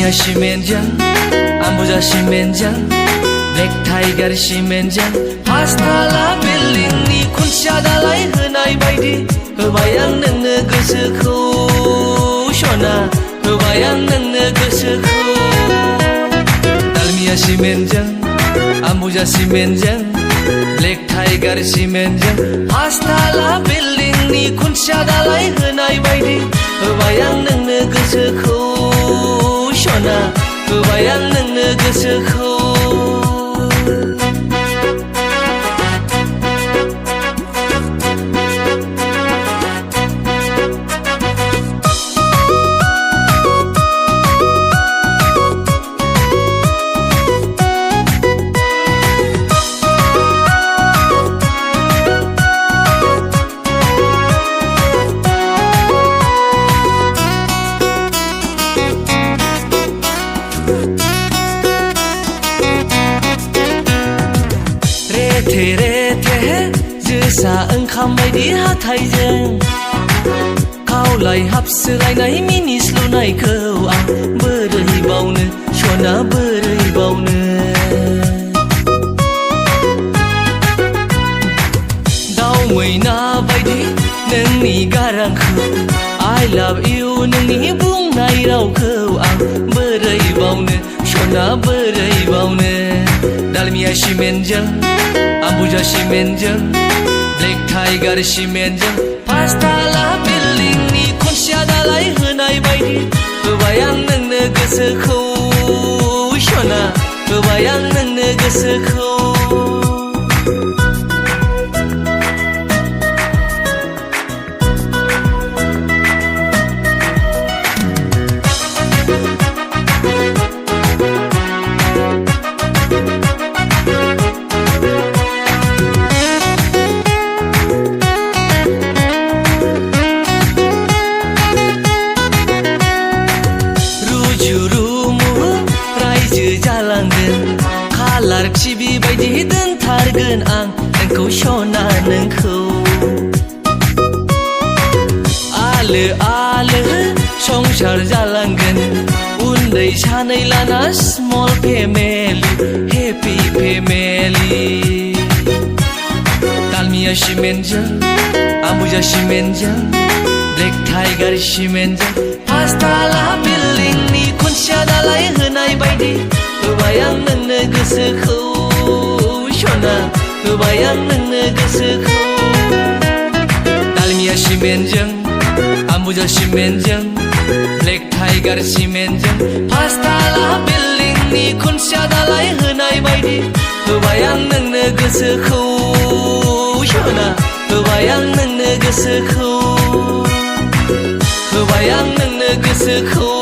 달미야 시멘장 Ambuja 시멘장 Black Tiger 시멘장 파스타라 빌딩니 콘샤달라이 흔하이 바이디 होबाय आं नोंनो गोसोखौ सना होबाय आं नोंनो गोसोखौ 달미야 시멘장 Ambuja 시멘장 Black Tiger 시멘장 파스타라 빌딩니 콘샤달라이 흔하이 바이디 होबाय आं नोंनो गोसोखौ सना होबाय आं नोंनो गोसोखौ रेथे जोसा ओंखाम बायदि हाथायजों खावलाय हाबसोलायनाय मिनिस्लुनायखौ आं बोरै बावनो सना बोरै बावनो दाउ मैना बायदि नोंनि गारांखौ I love you नोंनि बुंनाय रावखौ आं बोरै बावनो सना बोरै बावनो 달미야 시멘장 Ambuja 시멘장 Black Tiger 시멘장 파스타라 빌딩니 콘샤달라이 흔하이 바이디 होबाय आं नोंनो गोसोखौ सना होबाय आं नोंनो गोसोखौ खालार टिभि बायदि दोनथारगोन आं नोंखौ सना नोंखौ आलो आलो संसार जालांगोन उन्दै सानै लाना small family happy family 달미야 시멘장 Ambuja 시멘장 Black Tiger 시멘장 파스타라 빌딩니 콘샤달라이 흔하이 바이디 होबाय आं नोंनो गोसोखौ सना होबाय आं नोंनो गोसोखौ 달미야 시멘장 Ambuja 시멘장 Black Tiger 시멘장 파스타라 빌딩니 콘샤달라이 흔하이 바이디 होबाय आं नोंनो गोसोखौ सना होबाय आं नोंनो गोसोखौ होबाय आं नोंनो गोसोखौ